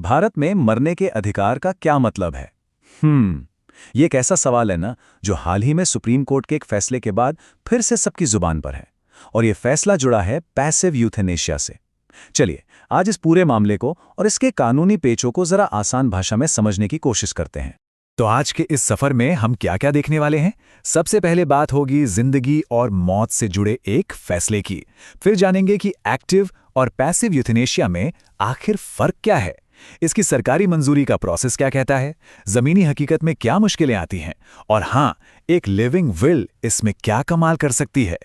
भारत में मरने के अधिकार का क्या मतलब है? ये एक ऐसा सवाल है ना जो हाल ही में सुप्रीम कोर्ट के एक फैसले के बाद फिर से सबकी जुबान पर है। और ये फैसला जुड़ा है पैसिव यूथेनेशिया से। चलिए, आज इस पूरे मामले को और इसके कानूनी पेचों को जरा आसान भाषा में समझने की कोशिश करते हैं। तो आज के इस सफर में हम क्या क्या देखने वाले हैं? सबसे पहले बात होगी जिंदगी और मौत से जुड़े एक फैसले की। फिर जानेंगे कि एक्टिव और पैसिव यूथेनेशिया में आखिर फर्क क्या है, इसकी सरकारी मंजूरी का प्रोसेस क्या कहता है, जमीनी हकीकत में क्या मुश्किलें आती हैं, और हाँ, एक लिविंग विल इसमें क्या कमाल कर सकती है।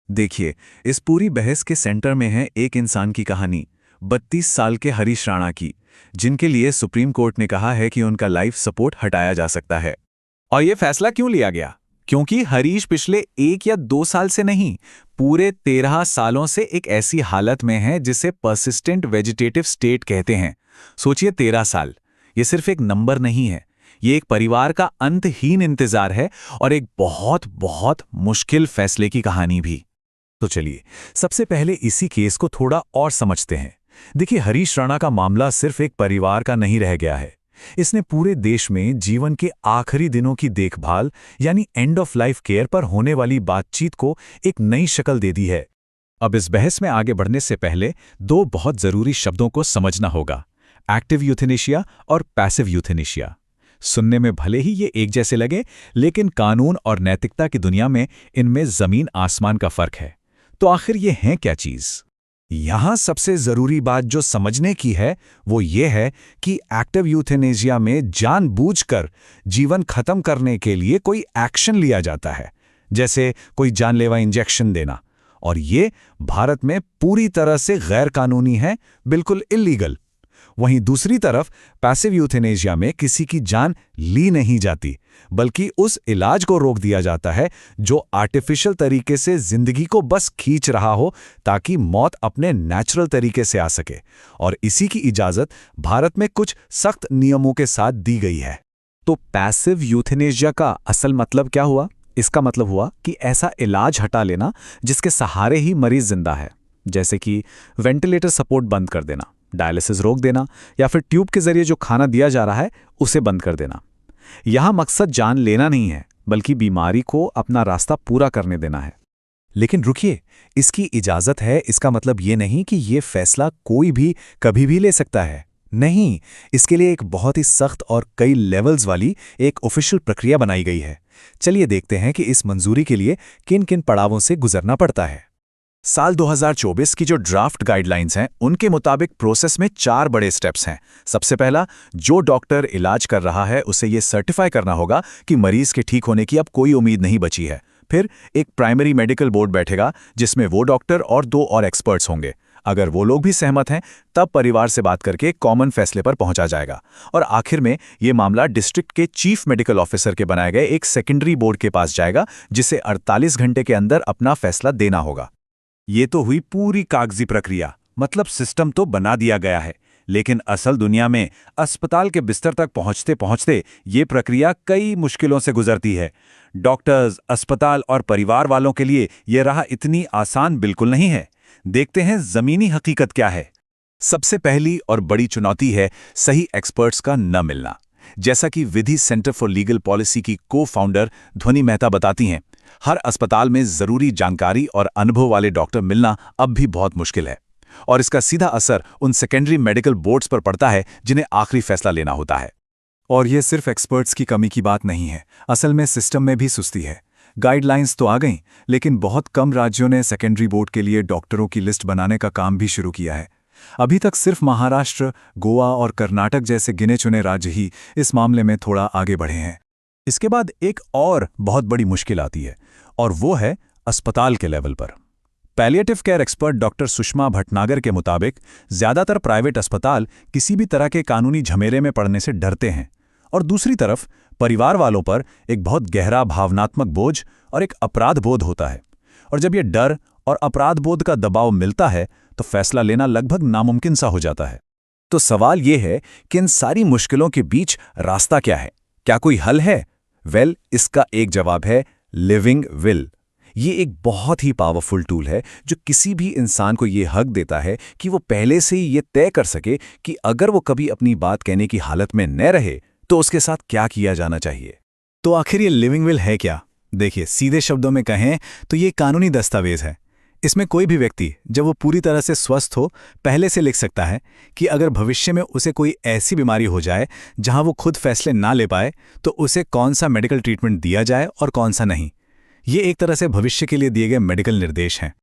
देखिए, इस पूरी बहस के सेंटर में है एक इंसान की कहानी, 32 साल के हरीश राणा की, जिनके लिए सुप्रीम कोर्ट ने कहा है कि उनका लाइफ सपोर्ट हटाया जा सकता है। और ये फैसला क्यों लिया गया? क्योंकि हरीश पिछले 1 या 2 साल से नहीं, पूरे 13 सालों से एक ऐसी हालत में है जिसे पर्सिस्टेंट वेजिटेटिव स्टेट कहते हैं। सोचिए, 13 साल, ये सिर्फ एक नंबर नहीं है, ये एक परिवार का अंतहीन इंतजार है और एक बहुत बहुत मुश्किल फैसले की कहानी भी। तो चलिए, सबसे पहले इसी केस को थोड़ा और समझते हैं। देखिए, हरीश राणा का मामला सिर्फ एक परिवार का नहीं रह गया है। इसने पूरे देश में जीवन के आखिरी दिनों की देखभाल यानी एंड ऑफ लाइफ केयर पर होने वाली बातचीत को एक नई शक्ल दे दी है। अब इस बहस में आगे बढ़ने से पहले 2 बहुत जरूरी शब्दों को समझना होगा, एक्टिव यूथेनेशिया और पैसिव यूथेनेशिया। सुनने में भले ही ये एक जैसे लगे, लेकिन कानून और नैतिकता की दुनिया में इनमें जमीन आसमान का फर्क है। तो आखिर ये हैं क्या चीज? यहां सबसे जरूरी बात जो समझने की है वो ये है कि एक्टिव यूथेनेशिया में जानबूझकर जीवन खत्म करने के लिए कोई एक्शन लिया जाता है, जैसे कोई जानलेवा इंजेक्शन देना, और ये भारत में पूरी तरह से गैर कानूनी है, बिल्कुल इल्लीगल। वहीं दूसरी तरफ पैसिव यूथेनेशिया में किसी की जान ली नहीं जाती, बल्कि उस इलाज को रोक दिया जाता है जो आर्टिफिशियल तरीके से जिंदगी को बस खींच रहा हो ताकि मौत अपने नेचुरल तरीके से आ सके। और इसी की इजाजत भारत में कुछ सख्त नियमों के साथ दी गई है। तो पैसिव यूथेनेशिया का असल मतलब क्या हुआ? इसका मतलब हुआ कि ऐसा इलाज हटा लेना जिसके सहारे ही मरीज जिंदा है, जैसे कि वेंटिलेटर सपोर्ट बंद कर देना, डायलिसिस रोक देना, या फिर ट्यूब के जरिए जो खाना दिया जा रहा है उसे बंद कर देना। यहां मकसद जान लेना नहीं है, बल्कि बीमारी को अपना रास्ता पूरा करने देना है। लेकिन रुकिए, इसकी इजाजत है, इसका मतलब ये नहीं कि ये फैसला कोई भी कभी भी ले सकता है। नहीं, इसके लिए एक बहुत ही सख्त और कई लेवल्स वाली एक ऑफिशियल प्रक्रिया बनाई गई है। चलिए देखते हैं कि इस मंजूरी के लिए किन किन पड़ावों से गुजरना पड़ता है। साल 2024 की जो ड्राफ्ट गाइडलाइंस हैं, उनके मुताबिक प्रोसेस में 4 बड़े स्टेप्स हैं। सबसे पहला, जो डॉक्टर इलाज कर रहा है उसे ये सर्टिफाई करना होगा कि मरीज के ठीक होने की अब कोई उम्मीद नहीं बची है। फिर एक प्राइमरी मेडिकल बोर्ड बैठेगा जिसमें वो डॉक्टर और 2 और एक्सपर्ट्स होंगे। अगर वो लोग भी सहमत हैं, तब परिवार से बात करके कॉमन फैसले पर पहुंचा जाएगा। और आखिर में ये मामला डिस्ट्रिक्ट के चीफ मेडिकल ऑफिसर के बनाए गए एक सेकेंडरी बोर्ड के पास जाएगा, जिसे 48 घंटे के अंदर अपना फैसला देना होगा। ये तो हुई पूरी कागजी प्रक्रिया, मतलब सिस्टम तो बना दिया गया है, लेकिन असल दुनिया में अस्पताल के बिस्तर तक पहुंचते पहुंचते ये प्रक्रिया कई मुश्किलों से गुजरती है। डॉक्टर्स, अस्पताल और परिवार वालों के लिए ये राह इतनी आसान बिल्कुल नहीं है। देखते हैं जमीनी हकीकत क्या है। सबसे पहली और बड़ी चुनौती है सही एक्सपर्ट्स का न मिलना। जैसा कि विधि सेंटर फॉर लीगल पॉलिसी की को-फाउंडर ध्वनि मेहता बताती हैं, हर अस्पताल में जरूरी जानकारी और अनुभव वाले डॉक्टर मिलना अब भी बहुत मुश्किल है, और इसका सीधा असर उन सेकेंडरी मेडिकल बोर्ड्स पर पड़ता है जिन्हें आखिरी फैसला लेना होता है। और ये सिर्फ एक्सपर्ट्स की कमी की बात नहीं है, असल में सिस्टम में भी सुस्ती है। गाइडलाइंस तो आ गईं, लेकिन बहुत कम राज्यों ने सेकेंडरी बोर्ड के लिए डॉक्टरों की लिस्ट बनाने का काम भी शुरू किया है। अभी तक सिर्फ महाराष्ट्र, गोवा और कर्नाटक जैसे गिने चुने राज्य ही इस मामले में थोड़ा आगे बढ़े हैं। इसके बाद एक और बहुत बड़ी मुश्किल आती है, और वो है अस्पताल के लेवल पर। Palliative care expert doctor Sushma Bhatnagar के मुताबिक ज्यादातर प्राइवेट अस्पताल किसी भी तरह के कानूनी झमेले में पड़ने से डरते हैं, और दूसरी तरफ परिवार वालों पर एक बहुत गहरा भावनात्मक बोझ और एक अपराध बोध होता है। और जब ये डर और अपराध बोध का दबाव मिलता है तो फैसला लेना लगभग नामुमकिन सा हो जाता है। तो सवाल ये है कि इन सारी मुश्किलों के बीच रास्ता क्या है? क्या कोई हल है? इसका एक जवाब है लिविंग विल, ये एक बहुत ही पावरफुल टूल है जो किसी भी इंसान को ये हक देता है कि वो पहले से ही ये तय कर सके कि अगर वो कभी अपनी बात कहने की हालत में न रहे तो उसके साथ क्या किया जाना चाहिए। तो आखिर ये लिविंग विल है क्या? देखिए, सीधे शब्दों में कहें तो ये कानूनी दस्तावेज है। इसमें कोई भी व्यक्ति जब वो पूरी तरह से स्वस्थ हो पहले से लिख सकता है कि अगर भविष्य में उसे कोई ऐसी बीमारी हो जाए जहां वो खुद फैसले ना ले पाए तो उसे कौन सा मेडिकल ट्रीटमेंट दिया जाए और कौन सा नहीं। ये एक तरह से भविष्य के लिए दिए गए मेडिकल निर्देश हैं।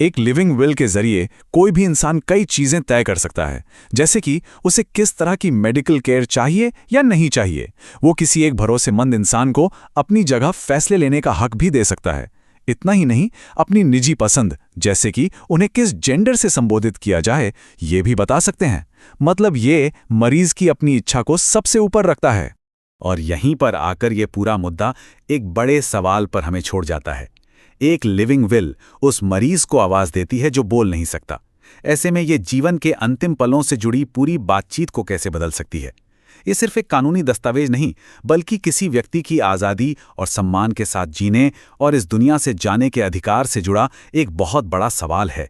एक लिविंग विल के जरिए कोई भी इंसान कई चीजें तय कर सकता है, जैसे कि उसे किस तरह की मेडिकल केयर चाहिए या नहीं चाहिए। वो किसी एक भरोसेमंद इंसान को अपनी जगह फैसले लेने का हक भी दे सकता है। इतना ही नहीं, अपनी निजी पसंद जैसे कि उन्हें किस जेंडर से संबोधित किया जाए ये भी बता सकते हैं। मतलब ये मरीज की अपनी इच्छा को सबसे ऊपर रखता है। और यहीं पर आकर ये पूरा मुद्दा एक बड़े सवाल पर हमें छोड़ जाता है। एक लिविंग विल उस मरीज को आवाज देती है जो बोल नहीं सकता। ऐसे में ये जीवन के अंतिम पलों से जुड़ी पूरी बातचीत को कैसे बदल सकती है? ये सिर्फ एक कानूनी दस्तावेज नहीं, बल्कि किसी व्यक्ति की आज़ादी और सम्मान के साथ जीने और इस दुनिया से जाने के अधिकार से जुड़ा एक बहुत बड़ा सवाल है।